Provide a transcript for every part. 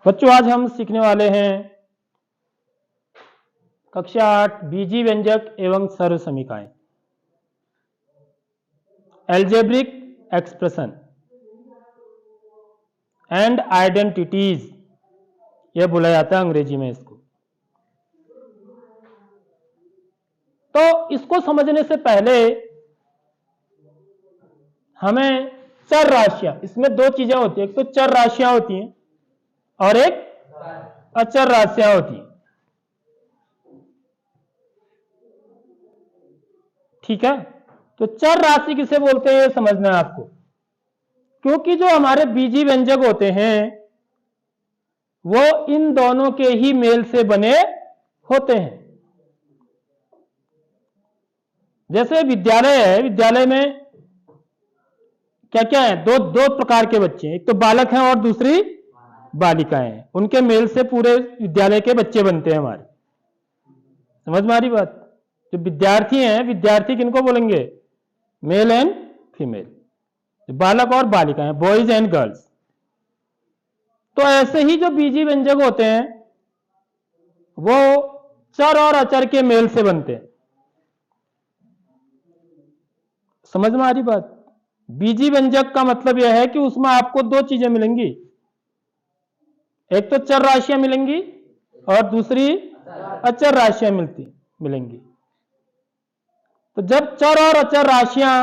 बच्चों आज हम सीखने वाले हैं कक्षा 8 बीजी व्यंजक एवं सर्व समीकाएं, एल्जेब्रिक एक्सप्रेशन एंड आइडेंटिटीज, यह बोला जाता है अंग्रेजी में इसको। तो इसको समझने से पहले हमें चर राशियां, इसमें दो चीजें होती है, एक तो चर राशियां होती हैं और एक अचर राशियां होती हैं। ठीक है, तो चर राशि किसे बोलते हैं ये समझना है आपको, क्योंकि जो हमारे बीजी व्यंजक होते हैं वो इन दोनों के ही मेल से बने होते हैं। जैसे विद्यालय है, विद्यालय में क्या क्या है, दो प्रकार के बच्चे हैं, एक तो बालक हैं और दूसरी बालिकाएं हैं। उनके मेल से पूरे विद्यालय के बच्चे बनते हैं हमारे। समझ में आ रही बात? जो विद्यार्थी हैं, विद्यार्थी किनको बोलेंगे? मेल एंड फीमेल, बालक और बालिकाएं, बॉयज एंड गर्ल्स। तो ऐसे ही जो बीजी व्यंजक होते हैं वो चर और अचर के मेल से बनते हैं। समझ में आ रही बात? बीजी व्यंजक का मतलब यह है कि उसमें आपको दो चीजें मिलेंगी, एक तो चर राशियां मिलेंगी और दूसरी अचर राशियां मिलेंगी। तो जब चर और अचर राशियां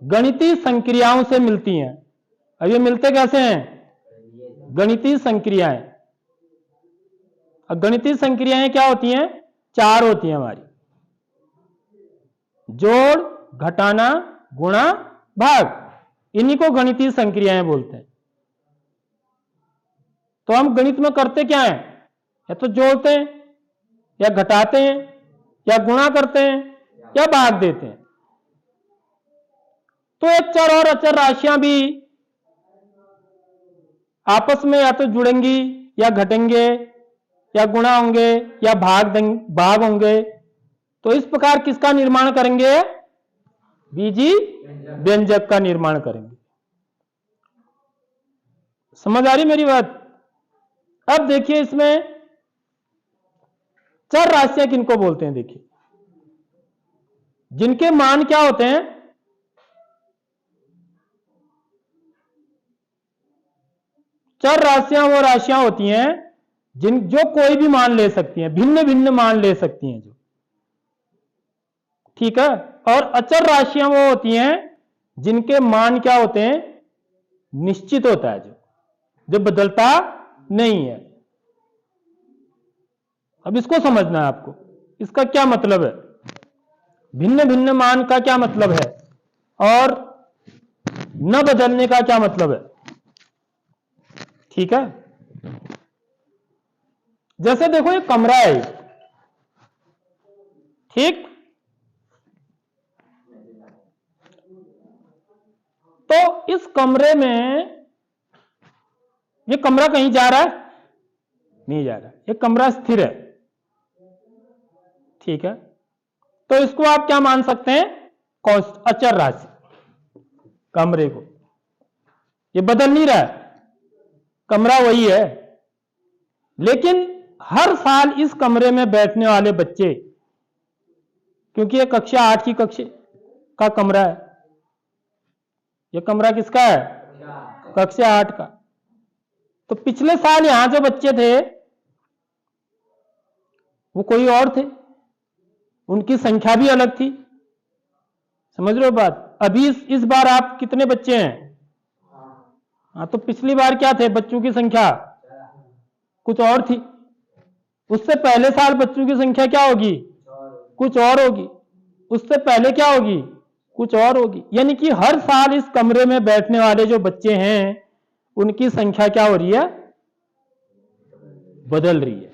गणितीय संक्रियाओं से मिलती हैं, अब ये मिलते कैसे हैं? गणितीय संक्रियाएं। अब गणितीय संक्रियाएं क्या होती हैं? चार होती हैं हमारी, जोड़, घटाना, गुणा, भाग। इन्हीं को गणितीय संक्रियाएं बोलते हैं। तो हम गणित में करते क्या हैं? या तो जोड़ते हैं या घटाते हैं या गुणा करते हैं या भाग देते हैं। तो एक चर और अचर राशियां भी आपस में या तो जुड़ेंगी या घटेंगे या गुणा होंगे या भाग होंगे। तो इस प्रकार किसका निर्माण करेंगे? बीजी व्यंजक का निर्माण करेंगे। समझ आ रही मेरी बात? अब देखिए इसमें चर राशियां किनको बोलते हैं? देखिए, जिनके मान क्या होते हैं? चर राशियां वो राशियां होती हैं जो कोई भी मान ले सकती हैं, भिन्न भिन्न मान ले सकती हैं जो। ठीक है, और अचर राशियां वो होती हैं जिनके मान क्या होते हैं? निश्चित होता है, जो बदलता नहीं है। अब इसको समझना है आपको, इसका क्या मतलब है, भिन्न भिन्न मान का क्या मतलब है और न बदलने का क्या मतलब है। ठीक है, जैसे देखो ये कमरा है, ठीक, तो इस कमरे में, ये कमरा कहीं जा रहा है? नहीं जा रहा, ये कमरा स्थिर है। ठीक है, तो इसको आप क्या मान सकते हैं? अचर राशि। कमरे को ये बदल नहीं रहा है, कमरा वही है। लेकिन हर साल इस कमरे में बैठने वाले बच्चे, क्योंकि ये कक्षा 8 की कक्षा का कमरा है, ये कमरा किसका है? कक्षा 8 का। तो पिछले साल यहां जो बच्चे थे वो कोई और थे, उनकी संख्या भी अलग थी। समझ रहे हो बात? अभी इस बार आप कितने बच्चे हैं? हाँ, तो पिछली बार क्या थे? बच्चों की संख्या कुछ और थी। उससे पहले साल बच्चों की संख्या क्या होगी? कुछ और होगी। उससे पहले क्या होगी? कुछ और होगी। यानी कि हर साल इस कमरे में बैठने वाले जो बच्चे हैं उनकी संख्या क्या हो रही है? बदल रही है,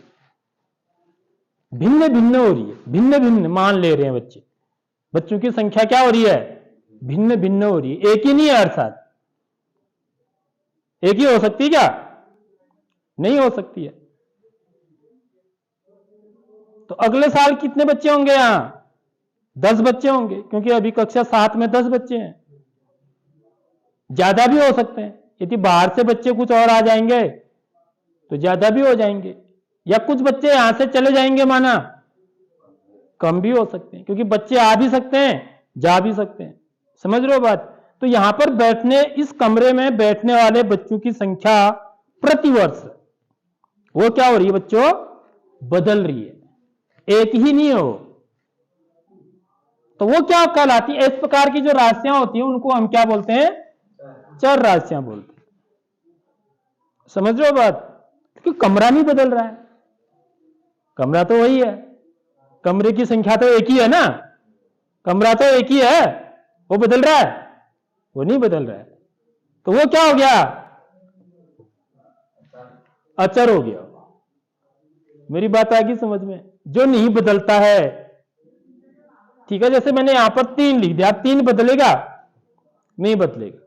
भिन्न भिन्न हो रही है, भिन्न भिन्न मान ले रहे हैं बच्चे। बच्चों की संख्या क्या हो रही है? भिन्न भिन्न हो रही है, एक ही नहीं है हर साल। एक ही हो सकती है क्या? नहीं हो सकती है। तो अगले साल कितने बच्चे होंगे? यहां 10 बच्चे होंगे, क्योंकि अभी कक्षा 7 में 10 बच्चे हैं। ज्यादा भी हो सकते हैं, यदि बाहर से बच्चे कुछ और आ जाएंगे तो ज्यादा भी हो जाएंगे, या कुछ बच्चे यहां से चले जाएंगे माना कम भी हो सकते हैं, क्योंकि बच्चे आ भी सकते हैं जा भी सकते हैं। समझ रहे हो बात? तो यहां पर बैठने, इस कमरे में बैठने वाले बच्चों की संख्या प्रतिवर्ष वो क्या हो रही है बच्चों? बदल रही है, एक ही नहीं हो। तो वो क्या कहलाती है? इस प्रकार की जो राशियां होती हैं उनको हम क्या बोलते हैं? चर राशियां बोलते हैं। समझ रहे हो बात? क्योंकि कमरा नहीं बदल रहा है, कमरा तो वही है, कमरे की संख्या तो एक ही है ना, कमरा तो एक ही है, वो बदल रहा है? वो नहीं बदल रहा है। तो वो क्या हो गया? अचर हो गया। मेरी बात आ गई समझ में? जो नहीं बदलता है, ठीक है, जैसे मैंने यहां पर 3 लिख दिया, 3 बदलेगा? नहीं बदलेगा।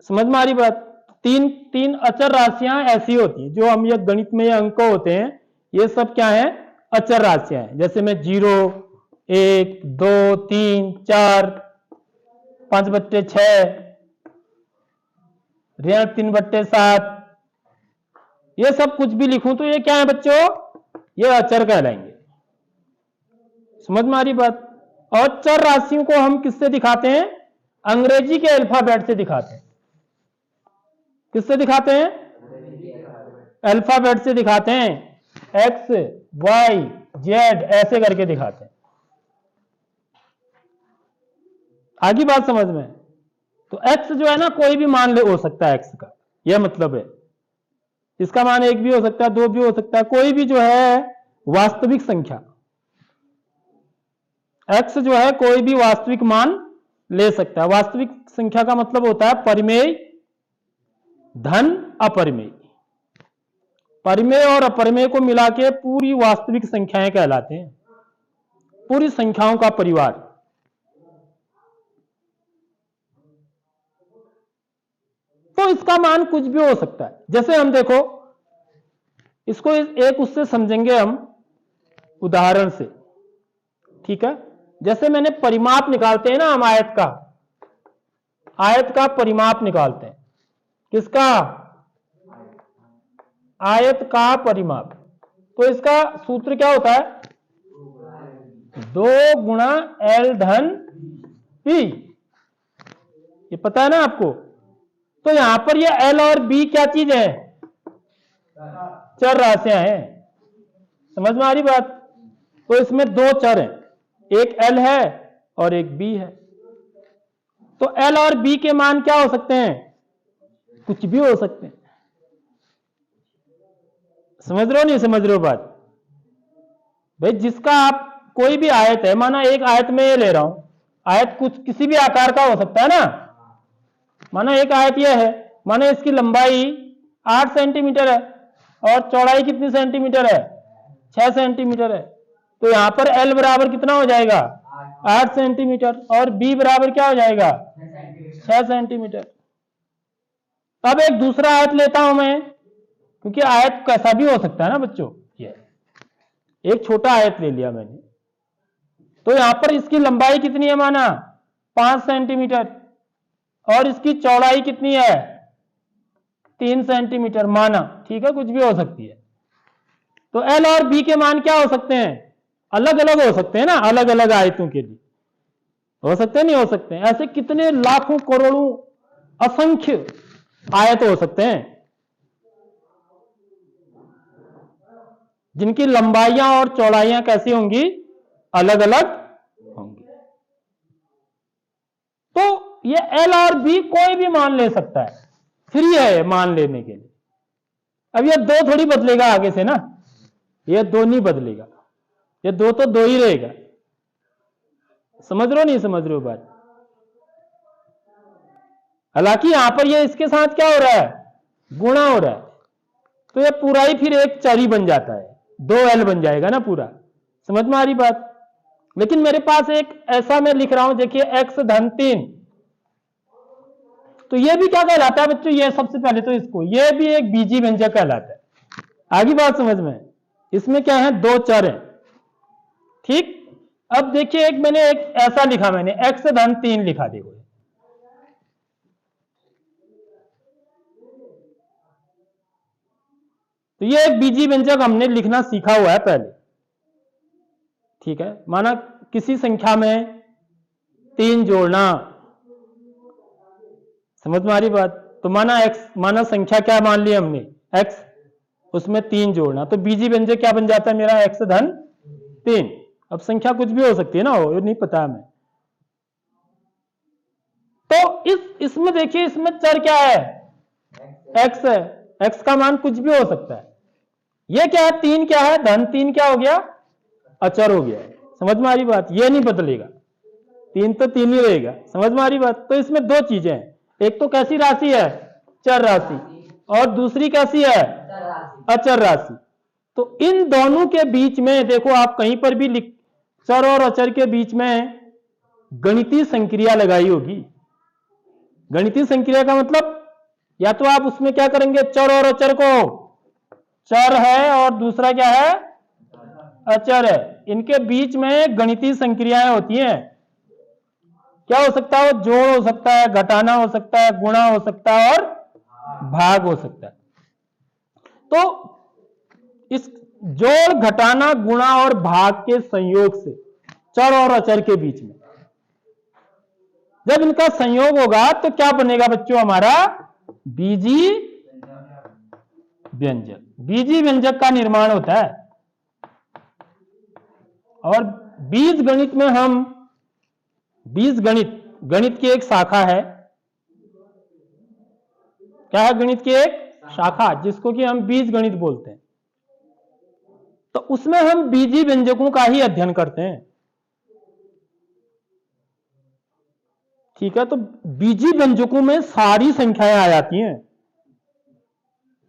समझ में आ रही बात? तीन अचर राशियां ऐसी होती हैं जो हम ये गणित में ये अंक होते हैं, ये सब क्या है? अचर राशियां हैं। जैसे मैं 0, 1, 2, 3, 4, 5/6, ऋण 3/7, ये सब कुछ भी लिखूं तो ये क्या है बच्चों? ये अचर कहलाएंगे। समझ में आ रही बात? और चर राशियों को हम किससे दिखाते हैं? अंग्रेजी के अल्फाबेट से दिखाते हैं। किससे दिखाते हैं? अल्फाबेट से दिखाते हैं। X, Y, Z ऐसे करके दिखाते हैं। आगे बात समझ में? तो X जो है ना, कोई भी मान ले हो सकता है X का, यह मतलब है। इसका मान 1 भी हो सकता है, 2 भी हो सकता है, कोई भी जो है वास्तविक संख्या X जो है कोई भी वास्तविक मान ले सकता है। वास्तविक संख्या का मतलब होता है परिमेय धन अपरिमेय। परिमेय और अपरिमेय को मिला के पूरी वास्तविक संख्याएं कहलाते हैं, पूरी संख्याओं का परिवार। तो इसका मान कुछ भी हो सकता है। जैसे हम देखो, इसको एक उससे समझेंगे हम उदाहरण से, ठीक है? जैसे मैंने परिमाप निकालते हैं ना हम, आयत का परिमाप निकालते हैं। किसका? आयत का परिमाप। तो इसका सूत्र क्या होता है? 2 गुणा L धन P। ये पता है ना आपको? तो यहां पर ये L और B क्या चीज है? चर राशियां हैं। समझ में आ रही बात? तो इसमें 2 चर हैं, एक L है और एक B है। तो L और B के मान क्या हो सकते हैं? कुछ भी हो सकते हैं। समझ रहे हो नहीं समझ रहे हो बात? भाई जिसका आप कोई भी आयत है, माना एक आयत में ये ले रहा हूं, आयत कुछ किसी भी आकार का हो सकता है ना। माना एक आयत यह है, माना इसकी लंबाई 8 सेंटीमीटर है और चौड़ाई कितनी सेंटीमीटर है? 6 सेंटीमीटर है। तो यहां पर L बराबर कितना हो जाएगा? 8 सेंटीमीटर, और B बराबर क्या हो जाएगा? 6 सेंटीमीटर। अब एक दूसरा आयत लेता हूं मैं, क्योंकि आयत कैसा भी हो सकता है ना बच्चों। ये एक छोटा आयत ले लिया मैंने, तो यहां पर इसकी लंबाई कितनी है? माना 5 सेंटीमीटर, और इसकी चौड़ाई कितनी है? 3 सेंटीमीटर माना, ठीक है, कुछ भी हो सकती है। तो L और B के मान क्या हो सकते हैं? अलग अलग हो सकते हैं ना, अलग अलग आयतों के लिए हो सकते हैं, नहीं हो सकते हैं? ऐसे कितने लाखों करोड़ों असंख्य आयत हो सकते हैं जिनकी लंबाइयां और चौड़ाइयां कैसी होंगी? अलग अलग होंगी। तो ये L और B कोई भी मान ले सकता है, फ्री है मान लेने के लिए। अब ये 2 थोड़ी बदलेगा आगे से ना, ये 2 नहीं बदलेगा, ये 2 तो 2 ही रहेगा। समझ रहे हो नहीं समझ रहे हो बात? हालांकि यहां पर ये इसके साथ क्या हो रहा है? गुणा हो रहा है, तो ये पूरा ही फिर एक चर ही बन जाता है, 2L बन जाएगा ना पूरा। समझ में आ रही बात? लेकिन मेरे पास एक ऐसा मैं लिख रहा हूं, देखिए x धन 3, तो ये भी क्या कहलाता है बच्चों? ये सबसे पहले तो इसको, ये भी एक बीजी व्यंजक कहलाता है। आगे बात समझ में? इसमें क्या है? 2 चर हैं, ठीक। अब देखिए, एक मैंने एक ऐसा लिखा, मैंने x धन 3 लिखा, देखो तो ये एक बीजी व्यंजक हमने लिखना सीखा हुआ है पहले, ठीक है। माना किसी संख्या में 3 जोड़ना, समझ में आ रही बात। तो माना संख्या क्या मान ली हमने x, उसमें 3 जोड़ना, तो बीजी व्यंजक क्या बन जाता है मेरा x धन 3। अब संख्या कुछ भी हो सकती है ना, वो नहीं पता हमें। तो इसमें देखिए, इसमें चर क्या है, x है, x का मान कुछ भी हो सकता है। ये क्या है, 3 क्या है, धन 3 क्या हो गया, अचर हो गया है। समझ में आ रही बात, ये नहीं बदलेगा, 3 तो 3 ही रहेगा। समझ में आ रही बात। तो इसमें 2 चीजें हैं, एक तो कैसी राशि है, चर राशि, और दूसरी कैसी है, अचर राशि। तो इन दोनों के बीच में देखो, आप कहीं पर भी चर और अचर के बीच में गणितीय संक्रिया लगाई होगी। गणितीय संक्रिया का मतलब, या तो आप उसमें क्या करेंगे, चर और अचर को, चर है और दूसरा क्या है, अचर है, इनके बीच में गणितीय संक्रियाएं होती हैं। क्या हो सकता है, वो जोड़ हो सकता है, घटाना हो सकता है, गुणा हो सकता है और भाग हो सकता है। तो इस जोड़, घटाना, गुणा और भाग के संयोग से चर और अचर के बीच में जब इनका संयोग होगा तो क्या बनेगा बच्चों, हमारा बीजी व्यंजक। बीजी व्यंजक का निर्माण होता है। और बीज गणित में हम, बीज गणित की एक शाखा है। क्या है, गणित की एक शाखा, जिसको कि हम बीज गणित बोलते हैं। तो उसमें हम बीजी व्यंजकों का ही अध्ययन करते हैं, ठीक है। तो बीजी व्यंजकों में सारी संख्याएं आ जाती हैं,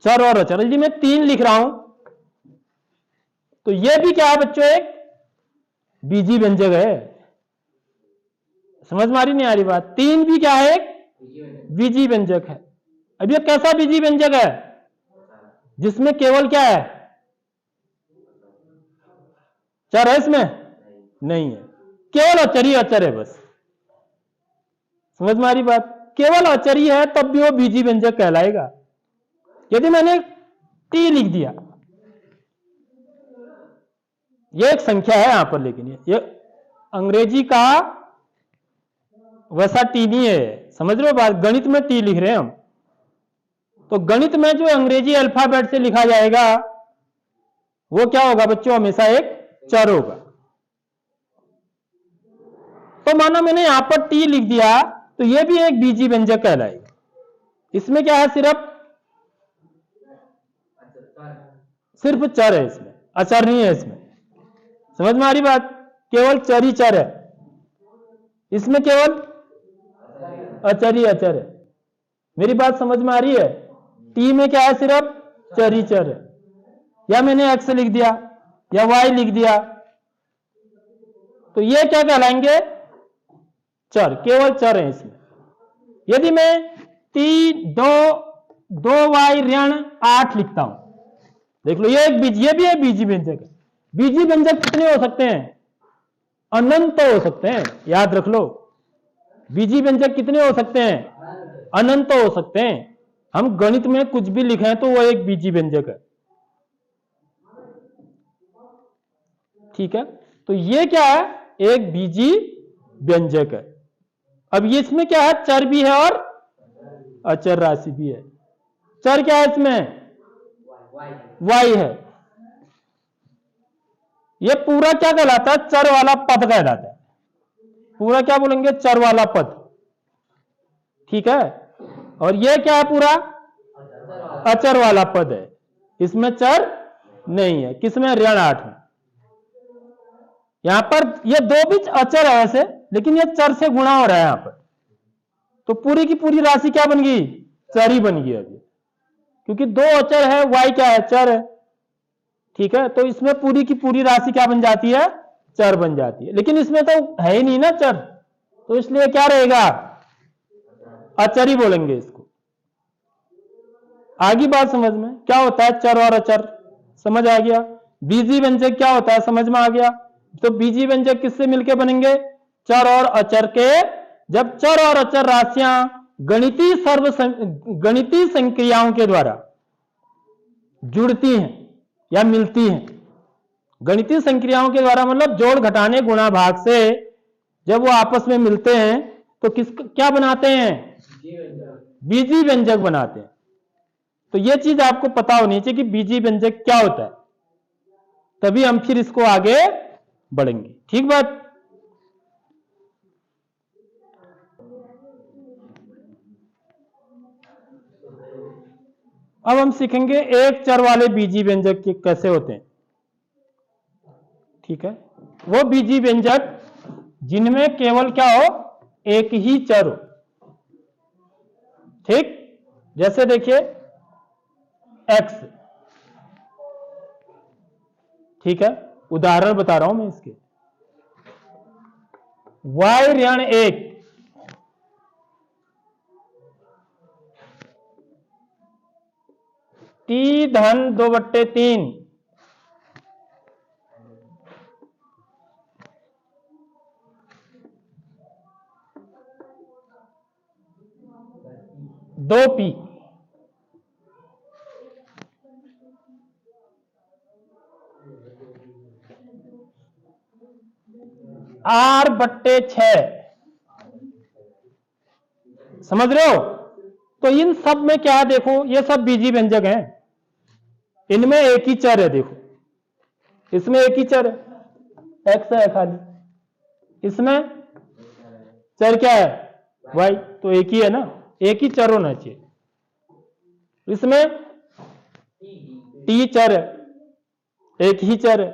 चर और अचर। यदि मैं 3 लिख रहा हूं तो यह भी क्या है बच्चों, एक बीजी व्यंजक है। समझ में आ रही नहीं आ रही बात। 3 भी क्या है, एक बीजी व्यंजक है। अब यह कैसा बीजी व्यंजक है, जिसमें केवल क्या है, चर है, इसमें नहीं है, केवल अचर ही अचर है बस। समझ में आ रही बात। केवल अचर ही है तब भी वो बीजी व्यंजक कहलाएगा। यदि मैंने टी लिख दिया, ये एक संख्या है यहां पर, लेकिन ये अंग्रेजी का वैसा टी नहीं है। समझ रहे हो बात, गणित में टी लिख रहे हैं हम। तो गणित में जो अंग्रेजी अल्फाबेट से लिखा जाएगा वो क्या होगा बच्चों, हमेशा एक चर होगा। तो माना मैंने यहां पर टी लिख दिया तो ये भी एक बीजी व्यंजक कहलाएगा। इसमें क्या है, सिर्फ चर है, इसमें अचर नहीं है इसमें। समझ में आ रही बात, केवल चर ही चर है, इसमें केवल अचर ही अचर है। मेरी बात समझ में आ रही है। टी में क्या है, सिर्फ चर ही चर है। या मैंने एक्स लिख दिया या वाई लिख दिया तो ये क्या कहलाएंगे, चर, केवल चर है इसमें। यदि मैं टी 2 वाई ऋण 8 लिखता हूं, देख लो, ये भी एक बीजी व्यंजक है। बीजी व्यंजक कितने हो सकते हैं, अनंत हो सकते हैं, याद रख लो। बीजी व्यंजक कितने हो सकते हैं, अनंत हो सकते हैं। हम गणित में कुछ भी लिखें तो वो एक बीजी व्यंजक है, ठीक है। तो ये क्या है, एक बीजी व्यंजक है। अब ये इसमें क्या है, चर भी है और अचर राशि भी है। चर क्या है इसमें, y है। ये पूरा क्या कहलाता है, चर वाला पद कहलाता है। पूरा क्या बोलेंगे, चर वाला पद, ठीक है। और ये क्या है, पूरा अचर वाला पद है। इसमें चर नहीं है, किसमें, ऋण 8 में। यहां पर ये 2 भी अचर है वैसे, लेकिन ये चर से गुणा हो रहा है यहां पर। तो पूरी की पूरी राशि क्या बन गई, चर ही बन गई अभी, क्योंकि 2 अचर है, y क्या है, चर है, ठीक है। तो इसमें पूरी की पूरी राशि क्या बन जाती है, चर बन जाती है। लेकिन इसमें तो है ही नहीं ना चर, तो इसलिए क्या रहेगा, अचर ही बोलेंगे इसको। आगे बात समझ में, क्या होता है चर और अचर, समझ आ गया। बीजी व्यंजक क्या होता है, समझ में आ गया। तो बीजी व्यंजक किससे मिलके बनेंगे, चर और अचर के। जब चर और अचर राशियां गणितीय संक्रियाओं के द्वारा जुड़ती हैं या मिलती हैं। गणितीय संक्रियाओं के द्वारा मतलब जोड़ घटाने गुणा भाग से जब वो आपस में मिलते हैं तो क्या बनाते हैं? बीजी व्यंजक बनाते हैं। तो ये चीज आपको पता होनी चाहिए कि बीजी व्यंजक क्या होता है, तभी हम फिर इसको आगे बढ़ेंगे। ठीक बात। अब हम सीखेंगे एक चर वाले बीजी व्यंजक कैसे होते हैं। ठीक है, वो बीजी व्यंजक जिनमें केवल क्या हो, एक ही चर हो। ठीक, जैसे देखिए x, ठीक है, उदाहरण बता रहा हूं मैं इसके। y ऋण 1 t धन 2/3 2p r/6। समझ रहे हो? तो इन सब में क्या है, देखो ये सब बीजी व्यंजक हैं, इनमें एक ही चर है। देखो इसमें एक ही चर है, x है खाली, इसमें चर क्या है, y, तो एक ही है ना, एक ही चर होना चाहिए। इसमें t चर है, एक ही चर है,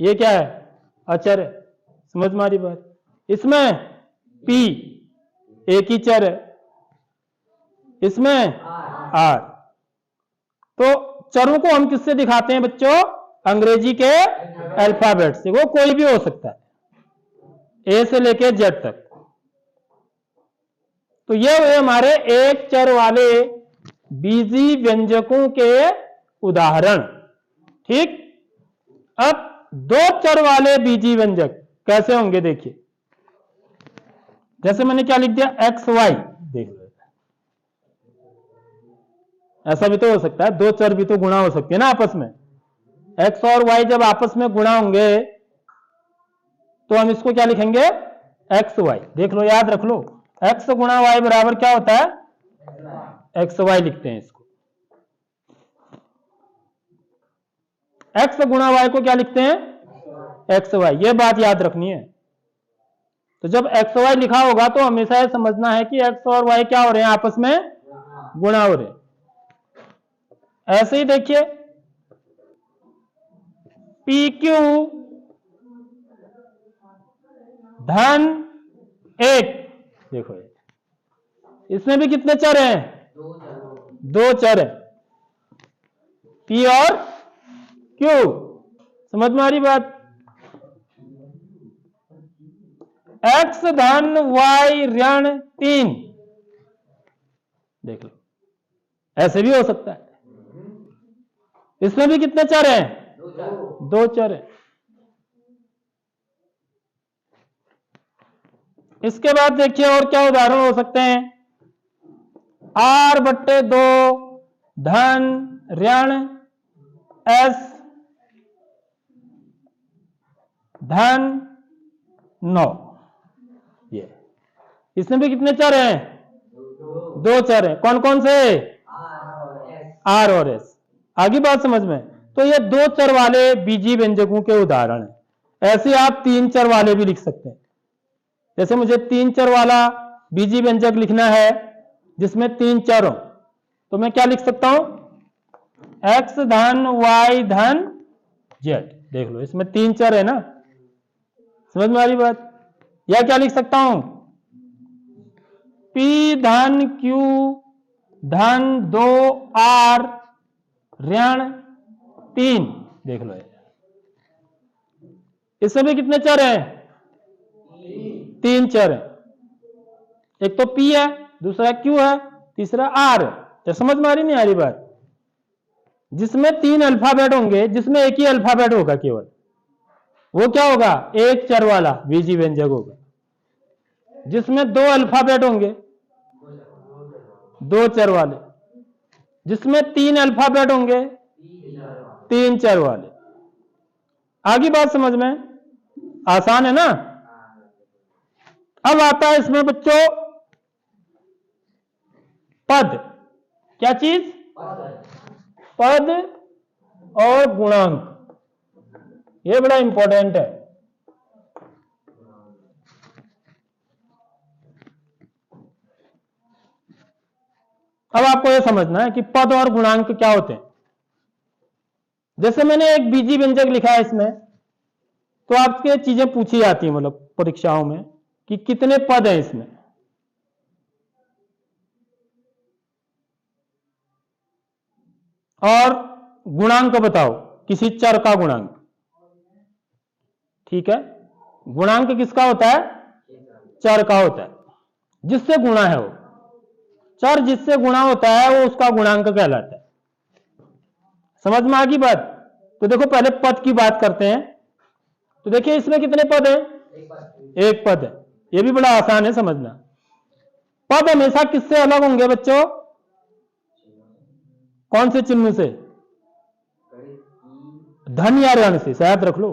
ये क्या है, अचर है। समझ मारी बात। इसमें p एक ही चर है, इसमें r। तो चरों को हम किससे दिखाते हैं बच्चों? अंग्रेजी के अल्फाबेट से। वो कोई भी हो सकता है, ए से लेके जेड तक। तो ये हुए हमारे एक चर वाले बीजी व्यंजकों के उदाहरण। ठीक, अब दो चर वाले बीजी व्यंजक कैसे होंगे देखिए। जैसे मैंने क्या लिख दिया, एक्स वाई। देख लो, ऐसा भी तो हो सकता है, दो चर भी तो गुणा हो सकते हैं ना आपस में। एक्स और वाई जब आपस में गुणा होंगे तो हम इसको क्या लिखेंगे, एक्स वाई। देख लो, याद रख लो, एक्स गुणा वाई बराबर क्या होता है, एक्स वाई लिखते हैं इसको। एक्स गुणा वाई को क्या लिखते हैं, एक्स वाई। ये बात याद रखनी है। तो जब एक्स वाई लिखा होगा तो हमेशा ये समझना है कि एक्स और वाई क्या हो रहे हैं, आपस में गुणा हो रहे हैं। ऐसे ही देखिए पी क्यू धन 1। देखो इसमें भी कितने चर हैं, दो चर है, पी और क्यू। समझ में आ रही बात। एक्स धन वाई ऋण 3। देख लो, ऐसे भी हो सकता है। इसमें भी कितने चर हैं, दो चर है। इसके बाद देखिए और क्या उदाहरण हो सकते हैं। r/2 धन ऋण s धन 9। ये इसमें भी कितने चर हैं, दो चर हैं। कौन कौन से, r और s। आगे बात समझ में। तो ये दो चर वाले बीजी व्यंजकों के उदाहरण हैं। ऐसे आप तीन चर वाले भी लिख सकते हैं। जैसे मुझे तीन चर वाला बीजी व्यंजक लिखना है जिसमें तीन चर हो, तो मैं क्या लिख सकता हूं, x धन y धन z। देख लो इसमें तीन चर है ना, समझ में आ रही बात। या क्या लिख सकता हूं, p धन q धन 2r ऋण 3। देख लो इसमें भी कितने चर हैं, तीन चर है। एक तो p है, दूसरा q है, तीसरा r है। तो समझ में आ रही नहीं आ रही बात। जिसमें तीन अल्फाबेट होंगे, जिसमें एक ही अल्फाबेट होगा केवल, वो क्या होगा, एक चर वाला बीजी व्यंजक होगा। जिसमें दो अल्फाबेट होंगे, दो चर वाले। जिसमें तीन अल्फाबेट होंगे, तीन चर वाले। आगे बात समझ में आसान है ना। अब आता है इसमें बच्चों पद। क्या चीज? पद और गुणांक। ये बड़ा इंपॉर्टेंट है। अब आपको यह समझना है कि पद और गुणांक क्या होते हैं। जैसे मैंने एक बीजी व्यंजक लिखा है इसमें, तो आपके चीजें पूछी जाती हैं मतलब परीक्षाओं में कि कितने पद हैं इसमें। और गुणांक बताओ किसी चर का गुणांक। ठीक है, गुणांक किसका होता है? चर का होता है, जिससे गुणा है वो। चर जिससे गुणा होता है वो उसका गुणांक कहलाता है। समझ में आ गई बात? तो देखो पहले पद की बात करते हैं। तो देखिए इसमें कितने पद हैं? एक पद है। ये भी बड़ा आसान है समझना। पद हमेशा किससे अलग होंगे बच्चों? कौन से चिन्ह से? धन या ऋण से। शायद रख लो,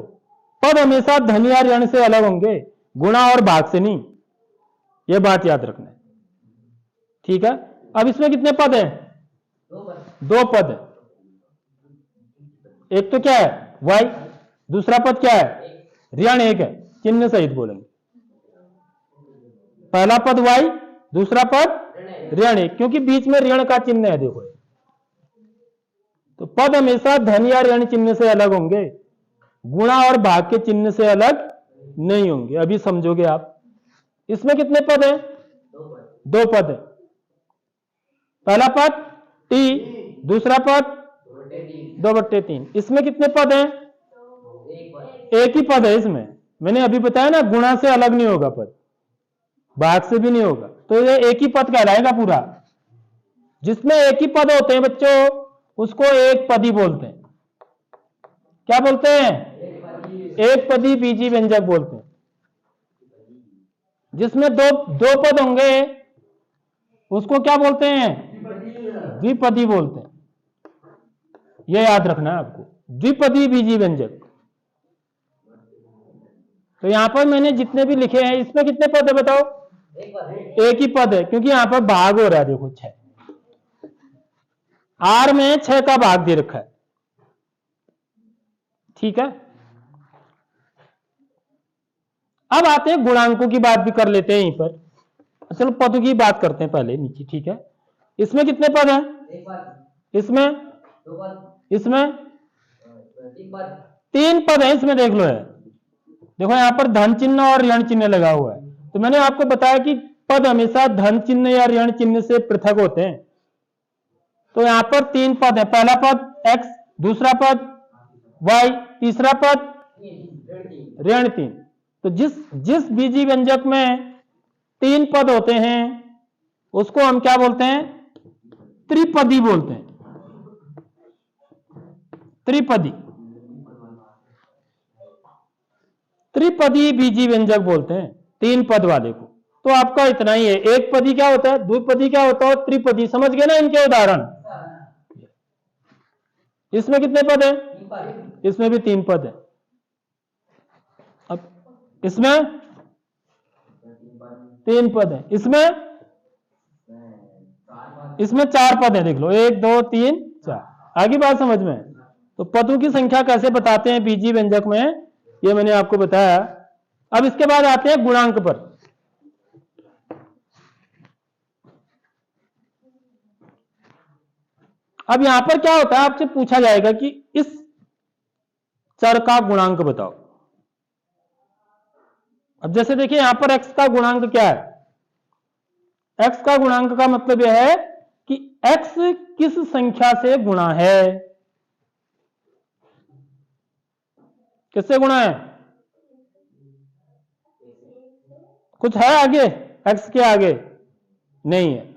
पद हमेशा धन या ऋण से अलग होंगे, गुणा और भाग से नहीं। यह बात याद रखना है। ठीक है, अब इसमें कितने पद हैं? दो पद है। एक तो क्या है? y। दूसरा पद क्या है? ऋण एक है, चिन्ह सहित बोलेंगे। पहला पद y, दूसरा पद ऋण एक, क्योंकि बीच में ऋण का चिन्ह है। देखो तो पद हमेशा धन या ऋण चिन्ह से अलग होंगे, गुणा और भाग के चिन्ह से अलग नहीं होंगे। अभी समझोगे आप। इसमें कितने पद हैं? दो पद है। पहला पद t, दूसरा पद 2/3। इसमें कितने पद हैं? एक ही पद है इसमें। मैंने अभी बताया ना, गुणा से अलग नहीं होगा पद, भाग से भी नहीं होगा, तो ये एक ही पद कहलाएगा पूरा। जिसमें एक ही पद होते हैं बच्चों उसको एक पदी बोलते हैं। क्या बोलते हैं? एक पदी बीजी व्यंजक बोलते हैं। जिसमें दो पद होंगे उसको क्या बोलते हैं? द्विपदी बोलते हैं। यह याद रखना है आपको, द्विपदी बीजी व्यंजक। तो यहां पर मैंने जितने भी लिखे हैं इसमें कितने पद है बताओ? एक ही पद है, क्योंकि यहां पर भाग हो रहा है। देखो 6, आर में 6 का भाग दे रखा है। ठीक है, अब आते हैं गुणांकों की बात भी कर लेते हैं यहीं पर। चलो पदों की बात करते हैं पहले नीचे। ठीक है, इसमें कितने पद हैं? इसमें इसमें 3 पद हैं। इसमें देख लो है, देखो यहां पर धन चिन्ह और ऋण चिन्ह लगा हुआ है। तो मैंने आपको बताया कि पद हमेशा धन चिन्ह या ऋण चिन्ह से पृथक होते हैं। तो यहां पर 3 पद है। पहला पद x, दूसरा पद y, तीसरा पद ऋण 3। तो जिस बीजी व्यंजक में 3 पद होते हैं उसको हम क्या बोलते हैं? त्रिपदी बोलते हैं। त्रिपदी बीजी व्यंजक बोलते हैं 3 पद वाले को। तो आपका इतना ही है। एक पदी क्या होता है, द्विपदी क्या होता है, त्रिपदी। समझ गए ना इनके उदाहरण? इसमें कितने पद है? इसमें भी 3 पद है। अब इसमें 3 पद है। इसमें 4 पद है। देख लो 1 2 3 4। आगे बात समझ में? तो पदों की संख्या कैसे बताते हैं बीजी व्यंजक में, ये मैंने आपको बताया। अब इसके बाद आते हैं गुणांक पर। अब यहां पर क्या होता है, आपसे पूछा जाएगा कि इस चर का गुणांक बताओ। अब जैसे देखिए यहां पर x का गुणांक क्या है? x का गुणांक का मतलब यह है कि x किस संख्या से गुणा है। किससे गुणा है? कुछ है आगे? x के आगे नहीं है।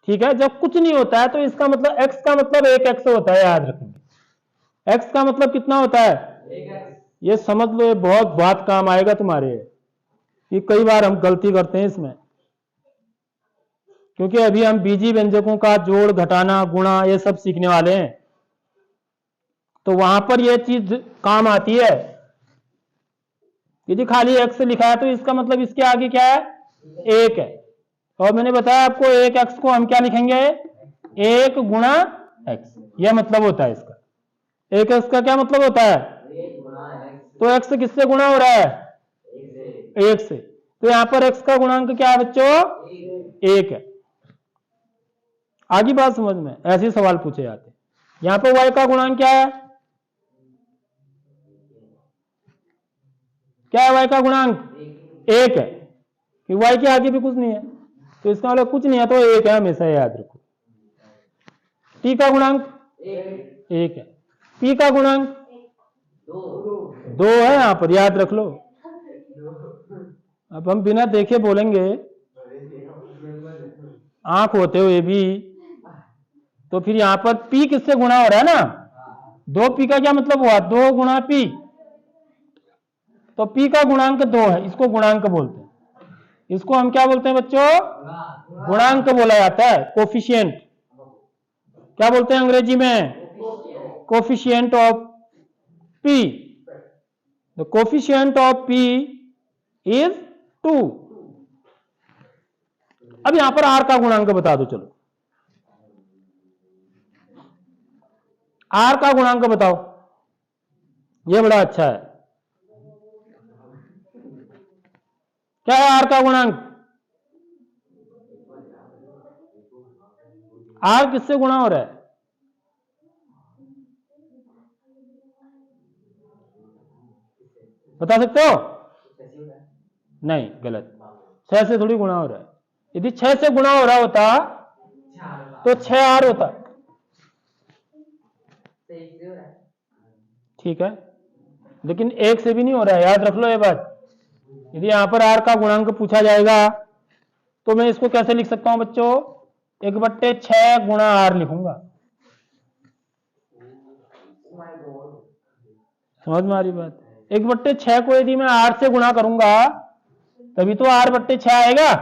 ठीक है, जब कुछ नहीं होता है तो इसका मतलब x का मतलब 1x होता है। याद रखेंगे x का मतलब कितना होता है? 1x। ये समझ लो, ये बहुत बात काम आएगा तुम्हारे। ये कई बार हम गलती करते हैं इसमें, क्योंकि अभी हम बीजी व्यंजकों का जोड़ घटाना गुणा ये सब सीखने वाले हैं। तो वहां पर यह चीज काम आती है। यदि खाली x लिखा है तो इसका मतलब इसके आगे क्या है, 1 है। और मैंने बताया आपको 1x को हम क्या लिखेंगे, 1 गुणा x, यह मतलब होता है इसका। 1x का क्या मतलब होता है, तो x किससे गुणा हो रहा है, 1 से। तो यहां पर x का गुणांक क्या है बच्चों, 1 है। आगे बात समझ में, ऐसे सवाल पूछे जाते हैं। यहां पर y का गुणांक क्या है, क्या है y का गुणांक, 1 है, कि y के आगे भी कुछ नहीं है, तो इसका मतलब कुछ नहीं है तो 1 है, हमेशा याद रखो। t का गुणांक 1 है, p का गुणांक 2 है, यहां पर याद रख लो। अब हम बिना देखे बोलेंगे, आंख होते हुए भी, तो फिर यहां पर p किससे गुणा हो रहा है ना, 2p का क्या मतलब हुआ, 2 गुणा p, तो p का गुणांक 2 है, इसको गुणांक बोलते हैं। इसको हम क्या बोलते हैं बच्चों, गुणांक बोला जाता है, कोफिशिएंट। क्या बोलते हैं अंग्रेजी में, coefficient of p। The coefficient of p is 2। अब यहां पर r का गुणांक बता दो, चलो r का गुणांक बताओ, यह बड़ा अच्छा है। क्या है r का गुणांक, r किससे गुणा हो रहा है, बता सकते हो, नहीं गलत, 6 से थोड़ी गुणा हो रहा है। यदि 6 से गुणा हो रहा होता तो 6r होता, ठीक है, लेकिन 1 से भी नहीं हो रहा है, याद रख लो ये बात। यदि यहां पर r का गुणांक पूछा जाएगा तो मैं इसको कैसे लिख सकता हूं बच्चों, 1/6 गुणा r लिखूंगा। समझ में आ रही बात, 1/6 को यदि मैं r से गुणा करूंगा तभी तो r/6 आएगा।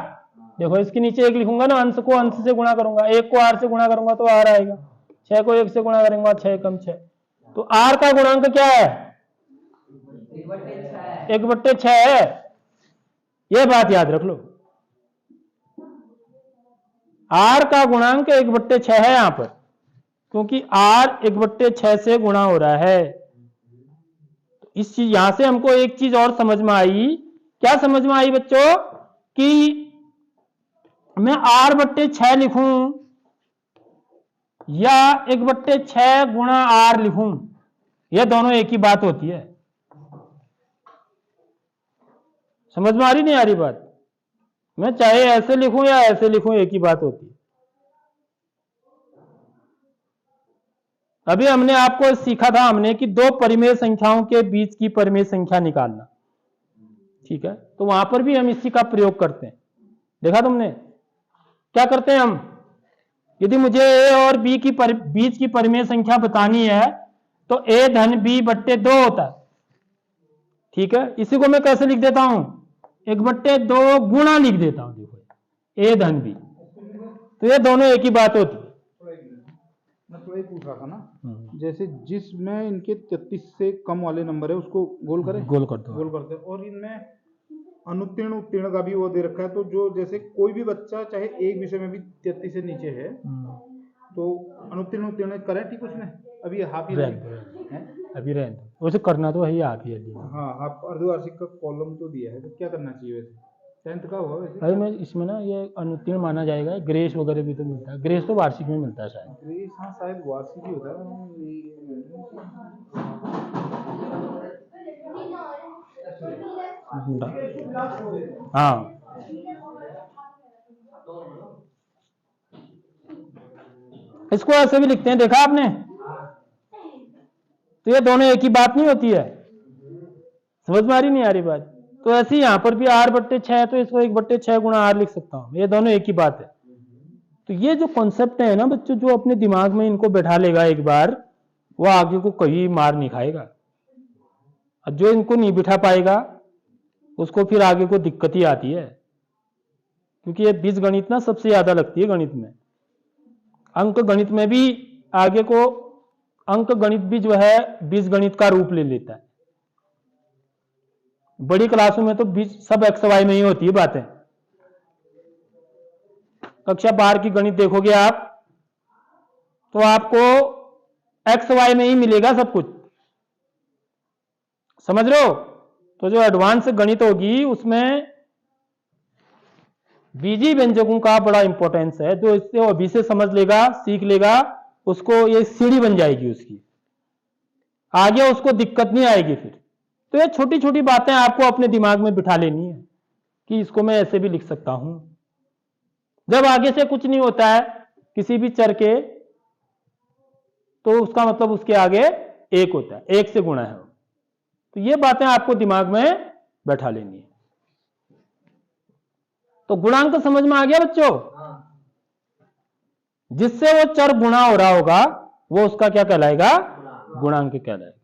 देखो इसके नीचे 1 लिखूंगा ना, अंश को अंश से गुणा करूंगा, 1 को r से गुणा करूंगा तो r आएगा, 6 को 1 से गुणा करूंगा 6 कम 6, तो r का गुणांक क्या है, 1/6 है। यह बात याद रख लो, r का गुणांक 1/6 है यहां पर, क्योंकि r 1/6 से गुणा हो रहा है। इस चीज, यहां से हमको एक चीज और समझ में आई। क्या समझ में आई बच्चों, कि मैं r/6 लिखूं या 1/6 गुणा r लिखूं, यह दोनों एक ही बात होती है। समझ में आ रही नहीं आ रही बात, मैं चाहे ऐसे लिखूं या ऐसे लिखूं एक ही बात होती है। अभी हमने आपको सीखा था हमने कि दो परिमेय संख्याओं के बीच की परिमेय संख्या निकालना, ठीक है, तो वहां पर भी हम इसी का प्रयोग करते हैं। देखा तुमने, क्या करते हैं हम, यदि मुझे a और b की बीच की परिमेय संख्या बतानी है तो a धन b बट्टे 2 होता है, ठीक है। इसी को मैं कैसे लिख देता हूं, 1/2 गुणा लिख देता हूं, देखो a धन b, तो ये दोनों एक ही बात होती है। मैं तो ये पूछ रहा था ना, जैसे जिसमें इनके 33 से कम वाले नंबर है उसको गोल करें, गोल कर दो, गोल करते हैं। और इनमें अनुत्तीर्ण उत्तीर्ण का भी वो दे रखा है, तो जो जैसे कोई भी बच्चा चाहे एक विषय में भी 33 से नीचे है तो अनुत्तीर्ण उत्तीर्ण करें, ठीक, उसमें अभी हाफ ही अभी रहने दो, वैसे करना तो है ही आप ही। हाँ, हाफ अर्धवार्षिक का कॉलम तो दिया है, तो क्या करना चाहिए वैसे, 10th का हुआ वैसे। अरे मैं इसमें ना ये अनुत्तीर्ण माना जाएगा, ग्रेस वगैरह भी तो मिलता है, ग्रेस तो वार्षिक में मिलता है शायद, ग्रेस हाँ शायद वार्षिक ही होता है। हाँ। इसको ऐसे भी लिखते हैं, देखा आपने, तो ये दोनों एक ही बात नहीं होती है। समझ में आ रही नहीं आ रही बात, तो ऐसे ही यहां पर भी r/6 है तो इसको 1/6 गुणा r लिख सकता हूं, ये दोनों एक ही बात है। तो ये जो कॉन्सेप्ट है ना बच्चों, जो अपने दिमाग में इनको बैठा लेगा एक बार, वो आगे को कहीं मार नहीं खाएगा। और जो इनको नहीं बिठा पाएगा उसको फिर आगे को दिक्कत ही आती है, क्योंकि ये बीज गणित ना सबसे ज्यादा लगती है गणित में। अंक गणित में भी आगे को अंक गणित भी जो है बीज गणित का रूप ले लेता है। बड़ी क्लासों में तो बीज सब एक्स वाई में ही होती है बातें। कक्षा 12 की गणित देखोगे आप तो आपको एक्स वाई में ही मिलेगा सब कुछ, समझ रहे हो। तो जो एडवांस गणित होगी उसमें बीजी व्यंजकों का बड़ा इंपॉर्टेंस है। जो इससे अभी से समझ लेगा, सीख लेगा, उसको ये सीढ़ी बन जाएगी उसकी, आगे उसको दिक्कत नहीं आएगी फिर। तो ये छोटी छोटी बातें आपको अपने दिमाग में बिठा लेनी है कि इसको मैं ऐसे भी लिख सकता हूं। जब आगे से कुछ नहीं होता है किसी भी चर के, तो उसका मतलब उसके आगे एक होता है, एक से गुणा है। तो ये बातें आपको दिमाग में बैठा लेनी है। तो गुणांक समझ में आ गया बच्चों। जिससे वो चर गुणा हो रहा होगा वो उसका क्या कहलाएगा, गुणांक कहलाएगा।